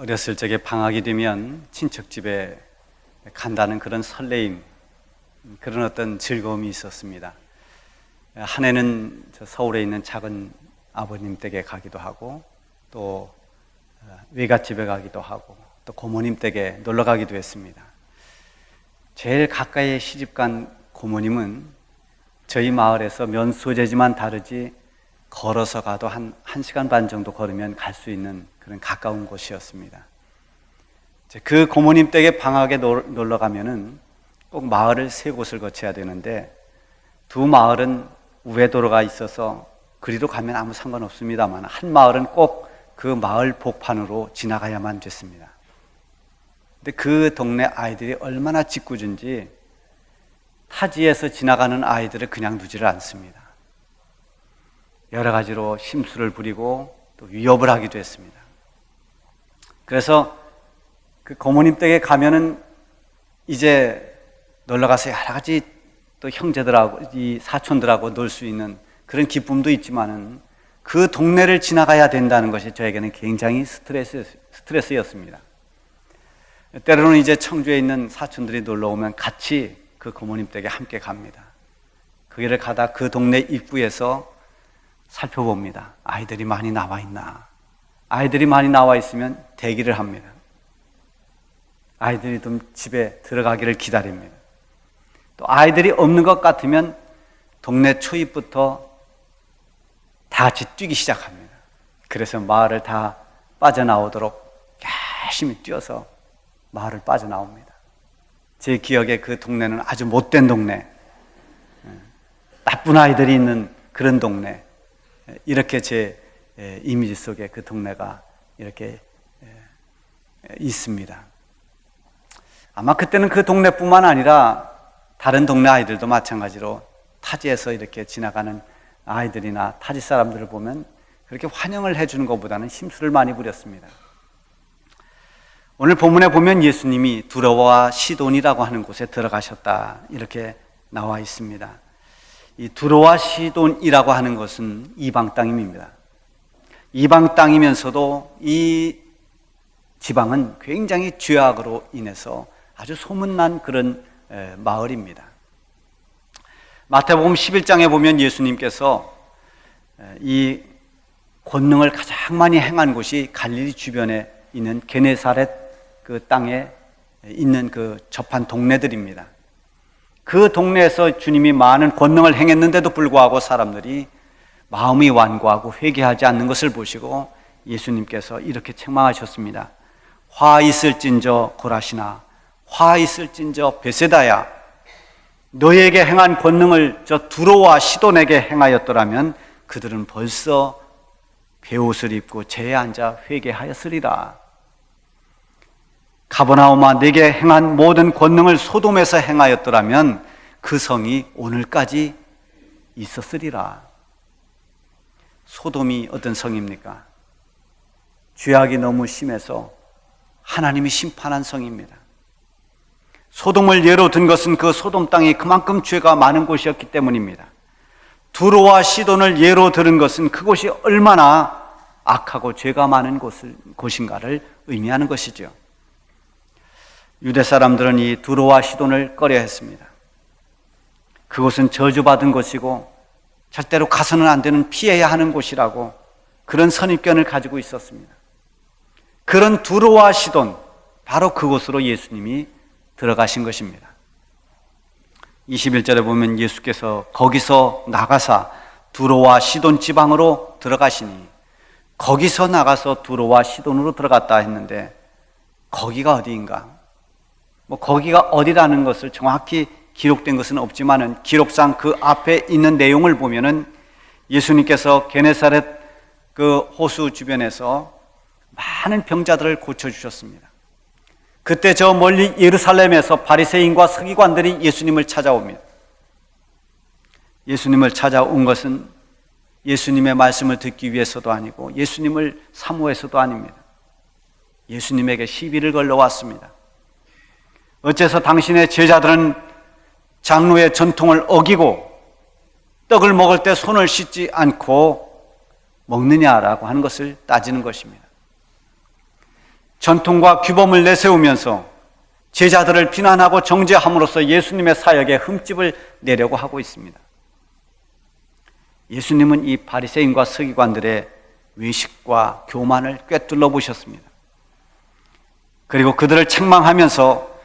어렸을 적에 방학이 되면 친척 집에 간다는 그런 설레임, 그런 어떤 즐거움이 있었습니다. 한 해는 서울에 있는 작은 아버님 댁에 가기도 하고, 또 외갓집에 가기도 하고, 또 고모님 댁에 놀러 가기도 했습니다. 제일 가까이 시집간 고모님은 저희 마을에서 면 소재지만 다르지 걸어서 가도 한 1시간 반 정도 걸으면 갈 수 있는 그런 가까운 곳이었습니다. 그 고모님 댁에 방학에 놀러 가면은 꼭 마을을 3곳을 거쳐야 되는데, 두 마을은 우회도로가 있어서 그리로 가면 아무 상관없습니다만, 한 마을은 꼭 그 마을 복판으로 지나가야만 됐습니다. 근데 그 동네 아이들이 얼마나 짓궂은지 타지에서 지나가는 아이들을 그냥 두지를 않습니다. 여러 가지로 심수를 부리고 또 위협을 하기도 했습니다. 그래서 그 고모님 댁에 가면은 이제 놀러가서 여러 가지 또 형제들하고 이 사촌들하고 놀 수 있는 그런 기쁨도 있지만은 그 동네를 지나가야 된다는 것이 저에게는 굉장히 스트레스였습니다. 때로는 이제 청주에 있는 사촌들이 놀러 오면 같이 그 고모님 댁에 함께 갑니다. 그 길을 가다 그 동네 입구에서 살펴봅니다. 아이들이 많이 나와 있나? 아이들이 많이 나와 있으면 대기를 합니다. 아이들이 좀 집에 들어가기를 기다립니다. 또 아이들이 없는 것 같으면 동네 초입부터 다 같이 뛰기 시작합니다. 그래서 마을을 다 빠져나오도록 열심히 뛰어서 마을을 빠져나옵니다. 제 기억에 그 동네는 아주 못된 동네, 나쁜 아이들이 있는 그런 동네, 이렇게 제 이미지 속에 그 동네가 이렇게 있습니다. 아마 그때는 그 동네뿐만 아니라 다른 동네 아이들도 마찬가지로 타지에서 이렇게 지나가는 아이들이나 타지 사람들을 보면 그렇게 환영을 해주는 것보다는 심술을 많이 부렸습니다. 오늘 본문에 보면 예수님이 두로와 시돈이라고 하는 곳에 들어가셨다, 이렇게 나와 있습니다. 이 두로와 시돈이라고 하는 것은 이방 땅입니다. 이방 땅이면서도 이 지방은 굉장히 죄악으로 인해서 아주 소문난 그런 마을입니다. 마태복음 11장에 보면 예수님께서 이 권능을 가장 많이 행한 곳이 갈릴리 주변에 있는 게네사렛 그 땅에 있는 그 접한 동네들입니다. 그 동네에서 주님이 많은 권능을 행했는데도 불구하고 사람들이 마음이 완고하고 회개하지 않는 것을 보시고 예수님께서 이렇게 책망하셨습니다. 화 있을진저 고라시나, 화 있을진저 베세다야, 너에게 행한 권능을 저 두로와 시돈에게 행하였더라면 그들은 벌써 베옷을 입고 제에 앉아 회개하였으리라. 가버나움아, 내게 행한 모든 권능을 소돔에서 행하였더라면 그 성이 오늘까지 있었으리라. 소돔이 어떤 성입니까? 죄악이 너무 심해서 하나님이 심판한 성입니다. 소돔을 예로 든 것은 그 소돔 땅이 그만큼 죄가 많은 곳이었기 때문입니다. 두로와 시돈을 예로 들은 것은 그곳이 얼마나 악하고 죄가 많은 곳인가를 의미하는 것이죠. 유대 사람들은 이 두로와 시돈을 꺼려했습니다. 그곳은 저주받은 곳이고 절대로 가서는 안 되는, 피해야 하는 곳이라고 그런 선입견을 가지고 있었습니다. 그런 두로와 시돈, 바로 그곳으로 예수님이 들어가신 것입니다. 21절에 보면 예수께서 거기서 나가사 두로와 시돈 지방으로 들어가시니, 거기서 나가서 두로와 시돈으로 들어갔다 했는데 거기가 어디인가? 거기가 어디라는 것을 정확히 기록된 것은 없지만은 기록상 그 앞에 있는 내용을 보면은 예수님께서 게네사렛 그 호수 주변에서 많은 병자들을 고쳐주셨습니다. 그때 저 멀리 예루살렘에서 바리새인과 서기관들이 예수님을 찾아옵니다. 예수님을 찾아온 것은 예수님의 말씀을 듣기 위해서도 아니고 예수님을 사모해서도 아닙니다. 예수님에게 시비를 걸러 왔습니다. 어째서 당신의 제자들은 장로의 전통을 어기고 떡을 먹을 때 손을 씻지 않고 먹느냐라고 하는 것을 따지는 것입니다. 전통과 규범을 내세우면서 제자들을 비난하고 정죄함으로써 예수님의 사역에 흠집을 내려고 하고 있습니다. 예수님은 이 바리새인과 서기관들의 외식과 교만을 꿰뚫어 보셨습니다. 그리고 그들을 책망하면서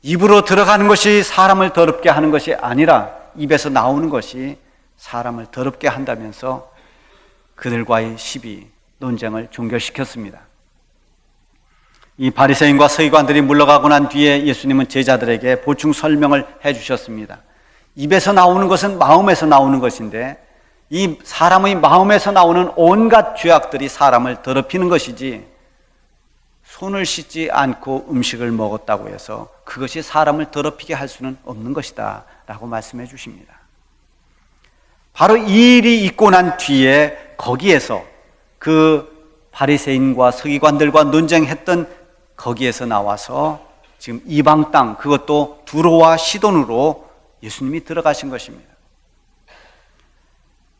입으로 들어가는 것이 사람을 더럽게 하는 것이 아니라 입에서 나오는 것이 사람을 더럽게 한다면서 그들과의 시비, 논쟁을 종결시켰습니다. 이 바리새인과 서기관들이 물러가고 난 뒤에 예수님은 제자들에게 보충 설명을 해주셨습니다. 입에서 나오는 것은 마음에서 나오는 것인데 이 사람의 마음에서 나오는 온갖 죄악들이 사람을 더럽히는 것이지 손을 씻지 않고 음식을 먹었다고 해서 그것이 사람을 더럽히게 할 수는 없는 것이다 라고 말씀해 주십니다. 바로 이 일이 있고 난 뒤에 거기에서 그 바리새인과 서기관들과 논쟁했던 거기에서 나와서 지금 이방 땅, 그것도 두로와 시돈으로 예수님이 들어가신 것입니다.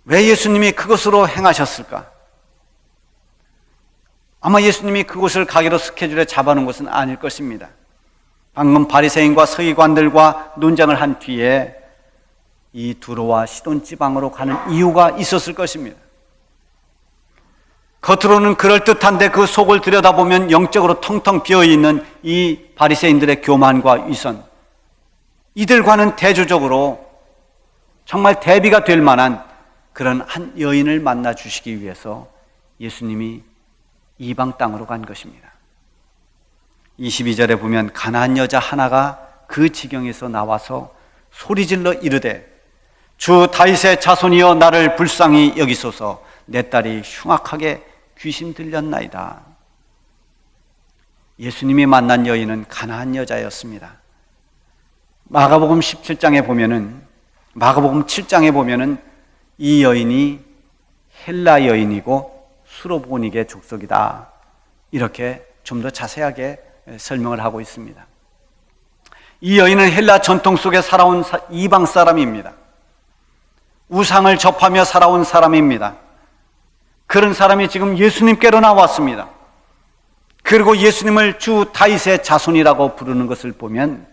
왜 예수님이 그것으로 행하셨을까? 아마 예수님이 그곳을 가기로 스케줄에 잡아놓은 것은 아닐 것입니다. 방금 바리새인과 서기관들과 논쟁을 한 뒤에 이 두로와 시돈 지방으로 가는 이유가 있었을 것입니다. 겉으로는 그럴듯한데 그 속을 들여다보면 영적으로 텅텅 비어있는 이 바리새인들의 교만과 위선, 이들과는 대조적으로 정말 대비가 될 만한 그런 한 여인을 만나 주시기 위해서 예수님이 이방 땅으로 간 것입니다. 22절에 보면 가나안 여자 하나가 그 지경에서 나와서 소리질러 이르되 주 다윗의 자손이여 나를 불쌍히 여기소서 내 딸이 흉악하게 귀신 들렸나이다. 예수님이 만난 여인은 가나안 여자였습니다. 마가복음 17장에 보면은 마가복음 7장에 보면은 이 여인이 헬라 여인이고 수로보니게 족속이다. 이렇게 좀 더 자세하게 설명을 하고 있습니다. 이 여인은 헬라 전통 속에 살아온 이방 사람입니다. 우상을 접하며 살아온 사람입니다. 그런 사람이 지금 예수님께로 나왔습니다. 그리고 예수님을 주 다윗의 자손이라고 부르는 것을 보면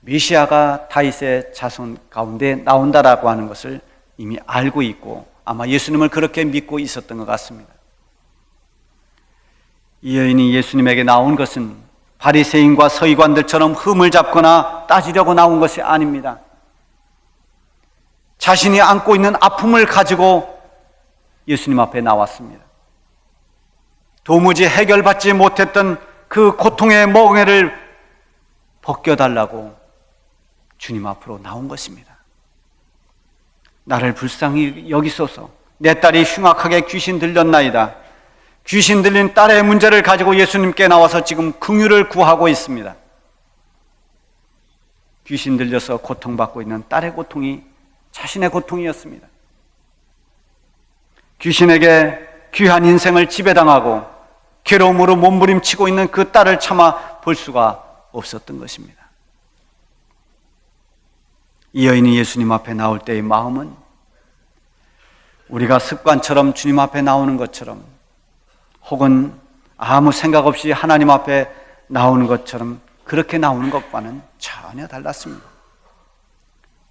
메시아가 다윗의 자손 가운데 나온다라고 하는 것을 이미 알고 있고 아마 예수님을 그렇게 믿고 있었던 것 같습니다. 이 여인이 예수님에게 나온 것은 바리새인과 서기관들처럼 흠을 잡거나 따지려고 나온 것이 아닙니다. 자신이 안고 있는 아픔을 가지고 예수님 앞에 나왔습니다. 도무지 해결받지 못했던 그 고통의 멍에를 벗겨달라고 주님 앞으로 나온 것입니다. 나를 불쌍히 여기소서 내 딸이 흉악하게 귀신 들렸나이다. 귀신 들린 딸의 문제를 가지고 예수님께 나와서 지금 긍휼을 구하고 있습니다. 귀신 들려서 고통받고 있는 딸의 고통이 자신의 고통이었습니다. 귀신에게 귀한 인생을 지배당하고 괴로움으로 몸부림치고 있는 그 딸을 참아 볼 수가 없었던 것입니다. 이 여인이 예수님 앞에 나올 때의 마음은 우리가 습관처럼 주님 앞에 나오는 것처럼 혹은 아무 생각 없이 하나님 앞에 나오는 것처럼 그렇게 나오는 것과는 전혀 달랐습니다.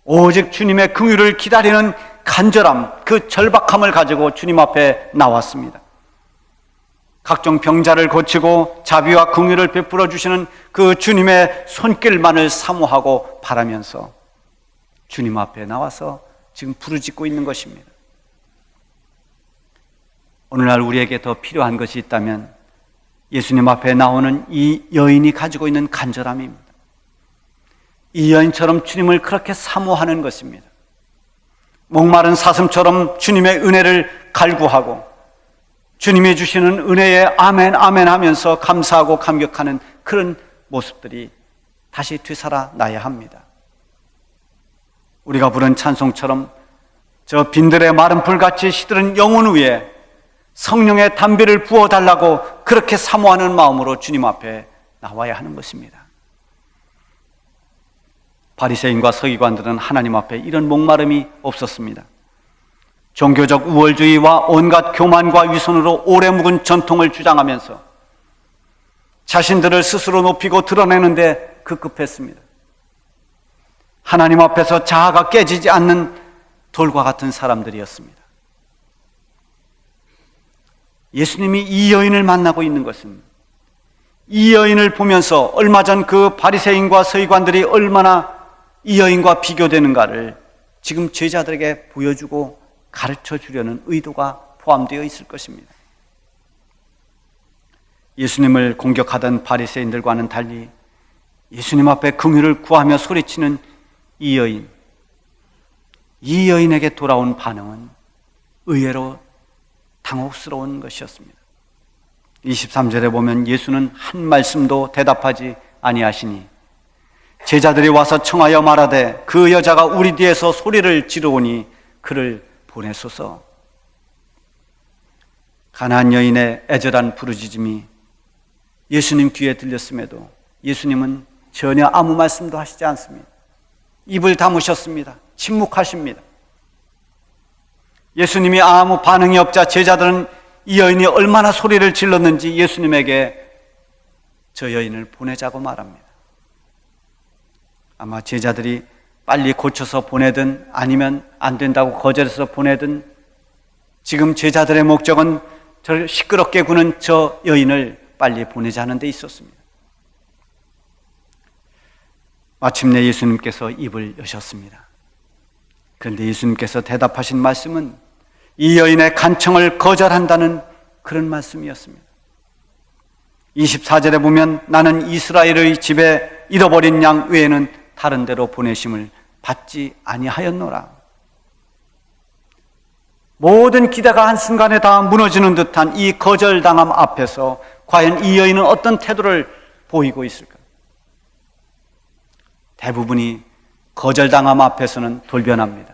오직 주님의 긍휼을 기다리는 간절함, 그 절박함을 가지고 주님 앞에 나왔습니다. 각종 병자를 고치고 자비와 긍휼을 베풀어 주시는 그 주님의 손길만을 사모하고 바라면서 주님 앞에 나와서 지금 부르짖고 있는 것입니다. 오늘날 우리에게 더 필요한 것이 있다면 예수님 앞에 나오는 이 여인이 가지고 있는 간절함입니다. 이 여인처럼 주님을 그렇게 사모하는 것입니다. 목마른 사슴처럼 주님의 은혜를 갈구하고 주님이 주시는 은혜에 아멘 아멘 하면서 감사하고 감격하는 그런 모습들이 다시 되살아나야 합니다. 우리가 부른 찬송처럼 저 빈들의 마른 불같이 시들은 영혼 위에 성령의 담비를 부어달라고 그렇게 사모하는 마음으로 주님 앞에 나와야 하는 것입니다. 바리새인과 서기관들은 하나님 앞에 이런 목마름이 없었습니다. 종교적 우월주의와 온갖 교만과 위선으로 오래 묵은 전통을 주장하면서 자신들을 스스로 높이고 드러내는데 급급했습니다. 하나님 앞에서 자아가 깨지지 않는 돌과 같은 사람들이었습니다. 예수님이 이 여인을 만나고 있는 것은 이 여인을 보면서 얼마 전 그 바리새인과 서기관들이 얼마나 이 여인과 비교되는가를 지금 제자들에게 보여주고 가르쳐 주려는 의도가 포함되어 있을 것입니다. 예수님을 공격하던 바리새인들과는 달리 예수님 앞에 긍휼을 구하며 소리치는 이 여인에게 돌아온 반응은 의외로 당혹스러운 것이었습니다. 23절에 보면 예수는 한 말씀도 대답하지 아니하시니 제자들이 와서 청하여 말하되 그 여자가 우리 뒤에서 소리를 지르오니 그를 보내소서. 가나안 여인의 애절한 부르짖음이 예수님 귀에 들렸음에도 예수님은 전혀 아무 말씀도 하시지 않습니다. 입을 다무셨습니다. 침묵하십니다. 예수님이 아무 반응이 없자 제자들은 이 여인이 얼마나 소리를 질렀는지 예수님에게 저 여인을 보내자고 말합니다. 아마 제자들이 빨리 고쳐서 보내든 아니면 안 된다고 거절해서 보내든 지금 제자들의 목적은 저를 시끄럽게 구는 저 여인을 빨리 보내자는 데 있었습니다. 마침내 예수님께서 입을 여셨습니다. 그런데 예수님께서 대답하신 말씀은 이 여인의 간청을 거절한다는 그런 말씀이었습니다. 24절에 보면 나는 이스라엘의 집에 잃어버린 양 외에는 다른 데로 보내심을 받지 아니하였노라. 모든 기대가 한순간에 다 무너지는 듯한 이 거절당함 앞에서 과연 이 여인은 어떤 태도를 보이고 있을까? 대부분이 거절당함 앞에서는 돌변합니다.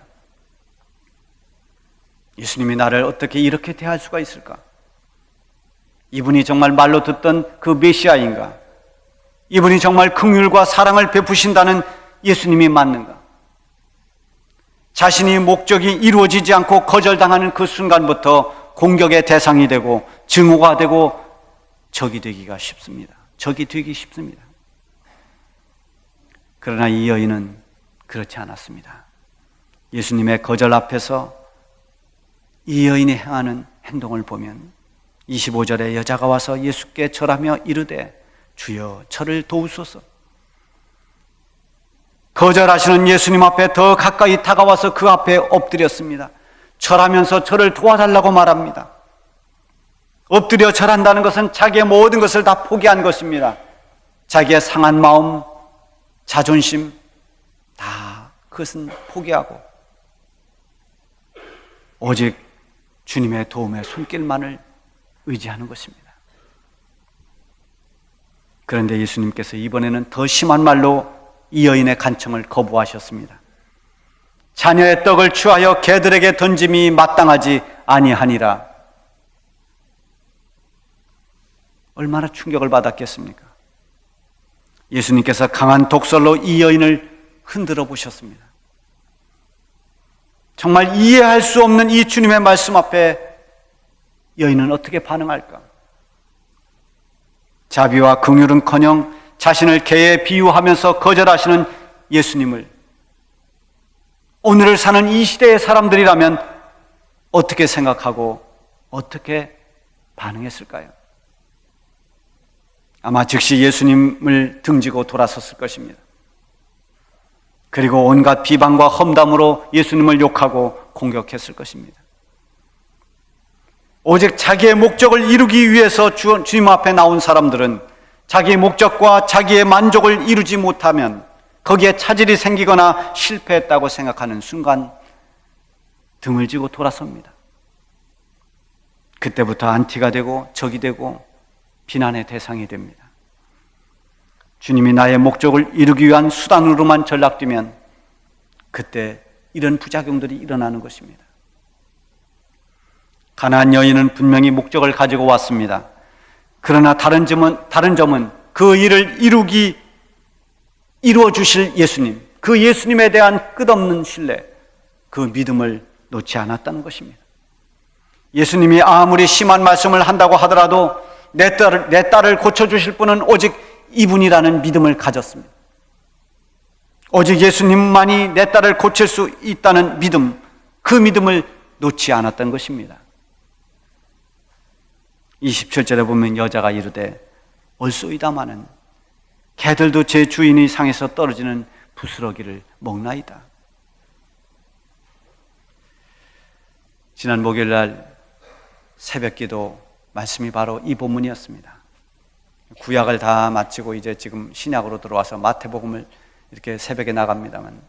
예수님이 나를 어떻게 이렇게 대할 수가 있을까? 이분이 정말 말로 듣던 그 메시아인가? 이분이 정말 긍휼과 사랑을 베푸신다는 예수님이 맞는가? 자신이 목적이 이루어지지 않고 거절당하는 그 순간부터 공격의 대상이 되고 증오가 되고 적이 되기가 쉽습니다. 적이 되기 쉽습니다. 그러나 이 여인은 그렇지 않았습니다. 예수님의 거절 앞에서 이 여인이 행하는 행동을 보면 25절에 여자가 와서 예수께 절하며 이르되 주여 저를 도우소서. 거절하시는 예수님 앞에 더 가까이 다가와서 그 앞에 엎드렸습니다. 절하면서 저를 도와달라고 말합니다. 엎드려 절한다는 것은 자기의 모든 것을 다 포기한 것입니다. 자기의 상한 마음, 자존심 다 그것은 포기하고 오직 주님의 도움의 손길만을 의지하는 것입니다. 그런데 예수님께서 이번에는 더 심한 말로 이 여인의 간청을 거부하셨습니다. 자녀의 떡을 취하여 개들에게 던짐이 마땅하지 아니하니라. 얼마나 충격을 받았겠습니까? 예수님께서 강한 독설로 이 여인을 흔들어 보셨습니다. 정말 이해할 수 없는 이 주님의 말씀 앞에 여인은 어떻게 반응할까? 자비와 긍휼은커녕 자신을 개에 비유하면서 거절하시는 예수님을 오늘을 사는 이 시대의 사람들이라면 어떻게 생각하고 어떻게 반응했을까요? 아마 즉시 예수님을 등지고 돌아섰을 것입니다. 그리고 온갖 비방과 험담으로 예수님을 욕하고 공격했을 것입니다. 오직 자기의 목적을 이루기 위해서 주님 앞에 나온 사람들은 자기의 목적과 자기의 만족을 이루지 못하면 거기에 차질이 생기거나 실패했다고 생각하는 순간 등을 지고 돌아섭니다. 그때부터 안티가 되고 적이 되고 비난의 대상이 됩니다. 주님이 나의 목적을 이루기 위한 수단으로만 전락되면 그때 이런 부작용들이 일어나는 것입니다. 가나안 여인은 분명히 목적을 가지고 왔습니다. 그러나 다른 점은 그 일을 이루어 주실 예수님, 그 예수님에 대한 끝없는 신뢰, 그 믿음을 놓지 않았다는 것입니다. 예수님이 아무리 심한 말씀을 한다고 하더라도 내 딸을 고쳐주실 분은 오직 이분이라는 믿음을 가졌습니다. 오직 예수님만이 내 딸을 고칠 수 있다는 믿음, 그 믿음을 놓지 않았던 것입니다. 27절에 보면 여자가 이르되 올소이다마는 개들도 제 주인이 상에서 떨어지는 부스러기를 먹나이다. 지난 목요일날 새벽기도 말씀이 바로 이 본문이었습니다. 구약을 다 마치고 이제 지금 신약으로 들어와서 마태복음을 이렇게 새벽에 나갑니다만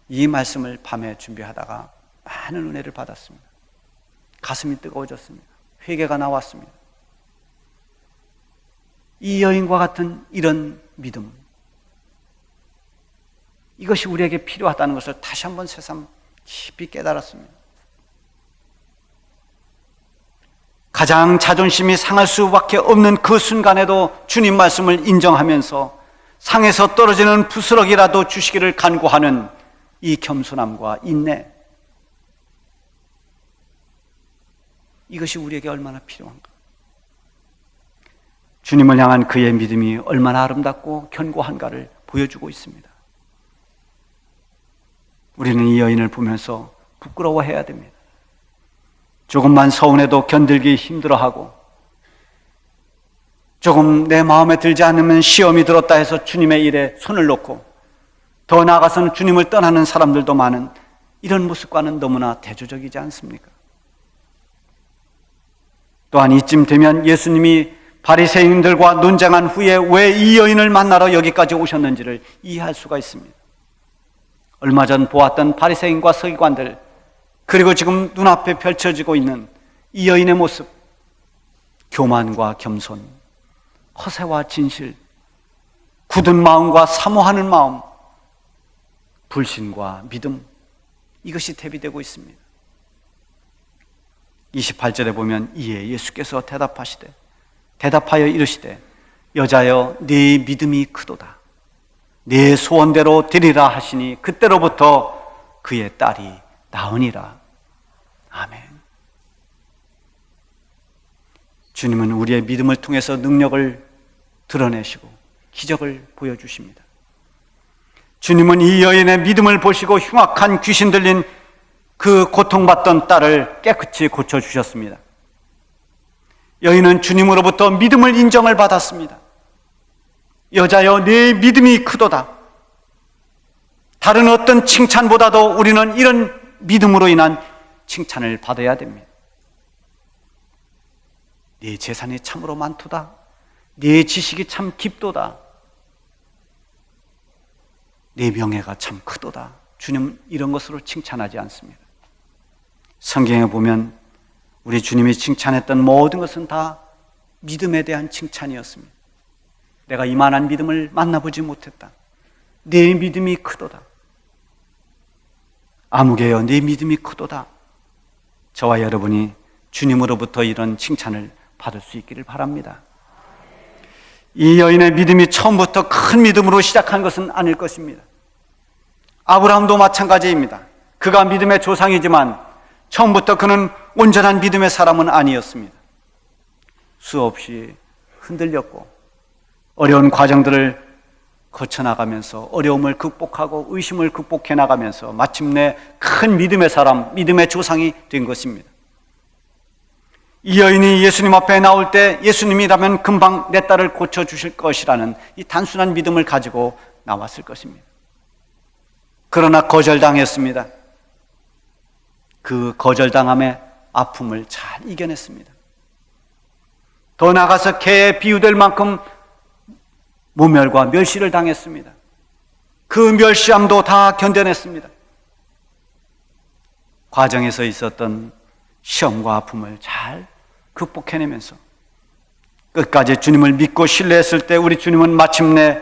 이 말씀을 밤에 준비하다가 많은 은혜를 받았습니다. 가슴이 뜨거워졌습니다. 회개가 나왔습니다. 이 여인과 같은 이런 믿음, 이것이 우리에게 필요하다는 것을 다시 한번 새삼 깊이 깨달았습니다. 가장 자존심이 상할 수밖에 없는 그 순간에도 주님 말씀을 인정하면서 상에서 떨어지는 부스러기라도 주시기를 간구하는 이 겸손함과 인내, 이것이 우리에게 얼마나 필요한가. 주님을 향한 그의 믿음이 얼마나 아름답고 견고한가를 보여주고 있습니다. 우리는 이 여인을 보면서 부끄러워해야 됩니다. 조금만 서운해도 견딜기 힘들어하고, 조금 내 마음에 들지 않으면 시험이 들었다 해서 주님의 일에 손을 놓고, 더 나아가서는 주님을 떠나는 사람들도 많은 이런 모습과는 너무나 대조적이지 않습니까? 또한 이쯤 되면 예수님이 바리새인들과 논쟁한 후에 왜 이 여인을 만나러 여기까지 오셨는지를 이해할 수가 있습니다. 얼마 전 보았던 바리새인과 서기관들, 그리고 지금 눈앞에 펼쳐지고 있는 이 여인의 모습, 교만과 겸손, 허세와 진실, 굳은 마음과 사모하는 마음, 불신과 믿음, 이것이 대비되고 있습니다. 28절에 보면 이에 예수께서 대답하여 이르시되 여자여 네 믿음이 크도다. 네 소원대로 되리라 하시니 그때로부터 그의 딸이 나으니라. 아멘. 주님은 우리의 믿음을 통해서 능력을 드러내시고 기적을 보여주십니다. 주님은 이 여인의 믿음을 보시고 흉악한 귀신 들린 그 고통받던 딸을 깨끗이 고쳐주셨습니다. 여인은 주님으로부터 믿음을 인정을 받았습니다. 여자여 네 믿음이 크도다. 다른 어떤 칭찬보다도 우리는 이런 믿음으로 인한 칭찬을 받아야 됩니다. 네 재산이 참으로 많도다. 네 지식이 참 깊도다. 네 명예가 참 크도다. 주님은 이런 것으로 칭찬하지 않습니다. 성경에 보면 우리 주님이 칭찬했던 모든 것은 다 믿음에 대한 칭찬이었습니다. 내가 이만한 믿음을 만나보지 못했다. 네 믿음이 크도다. 아무개여 네 믿음이 크도다. 저와 여러분이 주님으로부터 이런 칭찬을 받을 수 있기를 바랍니다. 이 여인의 믿음이 처음부터 큰 믿음으로 시작한 것은 아닐 것입니다. 아브라함도 마찬가지입니다. 그가 믿음의 조상이지만 처음부터 그는 온전한 믿음의 사람은 아니었습니다. 수없이 흔들렸고 어려운 과정들을 거쳐나가면서 어려움을 극복하고 의심을 극복해 나가면서 마침내 큰 믿음의 사람, 믿음의 조상이 된 것입니다. 이 여인이 예수님 앞에 나올 때 예수님이라면 금방 내 딸을 고쳐주실 것이라는 이 단순한 믿음을 가지고 나왔을 것입니다. 그러나 거절당했습니다. 그 거절당함의 아픔을 잘 이겨냈습니다. 더 나아가서 개에 비유될 만큼 모멸과 멸시를 당했습니다. 그 멸시함도 다 견뎌냈습니다. 과정에서 있었던 시험과 아픔을 잘 극복해내면서 끝까지 주님을 믿고 신뢰했을 때 우리 주님은 마침내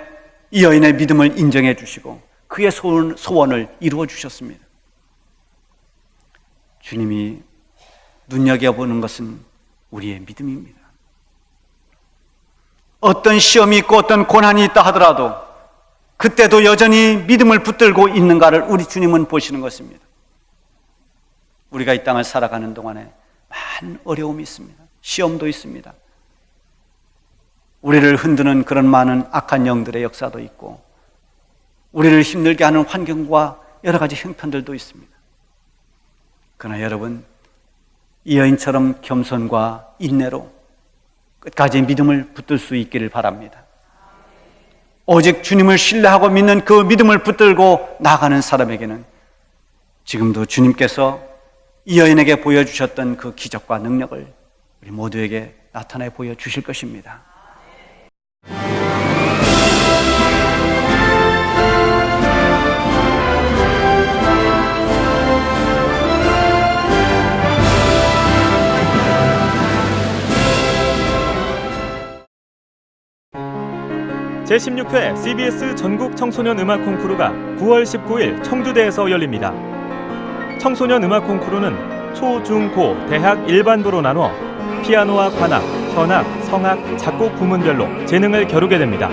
이 여인의 믿음을 인정해 주시고 그의 소원을 이루어 주셨습니다. 주님이 눈여겨보는 것은 우리의 믿음입니다. 어떤 시험이 있고 어떤 고난이 있다 하더라도 그때도 여전히 믿음을 붙들고 있는가를 우리 주님은 보시는 것입니다. 우리가 이 땅을 살아가는 동안에 많은 어려움이 있습니다. 시험도 있습니다. 우리를 흔드는 그런 많은 악한 영들의 역사도 있고, 우리를 힘들게 하는 환경과 여러 가지 형편들도 있습니다. 그러나 여러분, 이 여인처럼 겸손과 인내로 끝까지 믿음을 붙들 수 있기를 바랍니다. 오직 주님을 신뢰하고 믿는 그 믿음을 붙들고 나가는 사람에게는 지금도 주님께서 이 여인에게 보여주셨던 그 기적과 능력을 우리 모두에게 나타내 보여주실 것입니다. 제16회 CBS 전국 청소년 음악 콩쿠르가 9월 19일 청주대에서 열립니다. 청소년 음악 콩쿠르는 초, 중, 고, 대학 일반부로 나눠 피아노와 관악, 현악, 성악, 작곡 부문별로 재능을 겨루게 됩니다.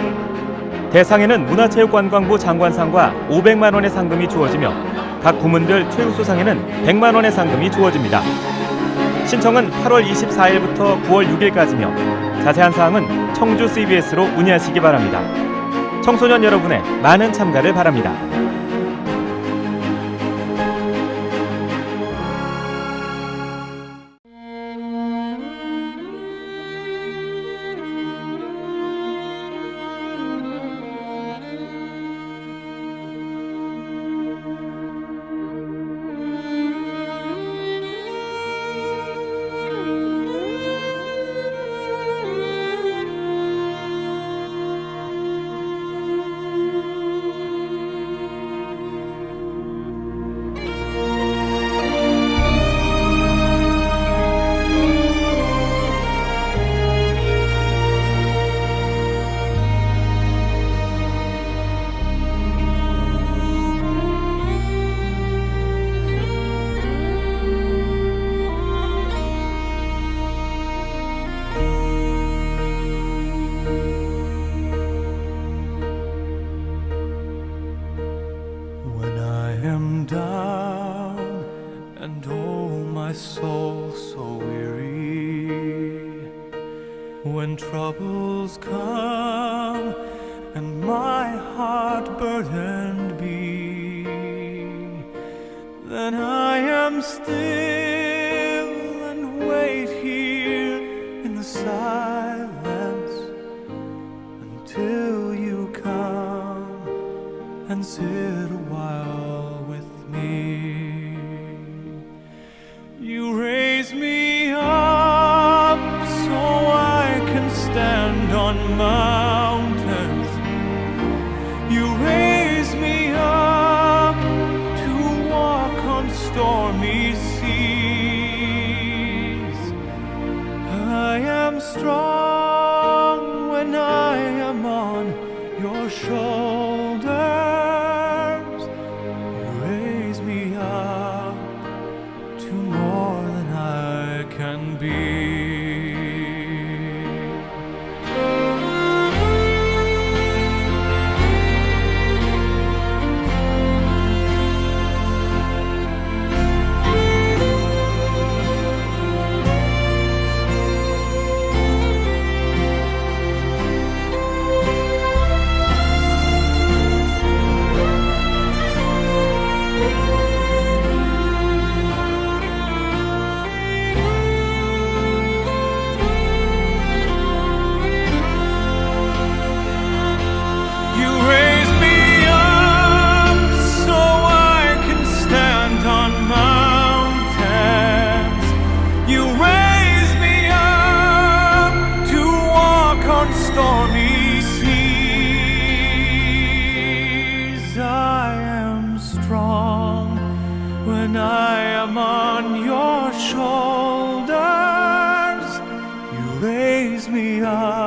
대상에는 문화체육관광부 장관상과 500만 원의 상금이 주어지며 각 부문별 최우수상에는 100만 원의 상금이 주어집니다. 신청은 8월 24일부터 9월 6일까지며 자세한 사항은 청주 CBS로 문의하시기 바랍니다. 청소년 여러분의 많은 참가를 바랍니다. When troubles come and my heart burdened be, then I am still and wait here in the silence until you come and sit a while with me. You raise me up so I can stand on mountains. You raise me up to walk on stormy seas. I am strong when I am on your shoulders. You raise me up to more than I can be. Stormy seas, I am strong when I am on your shoulders. You raise me up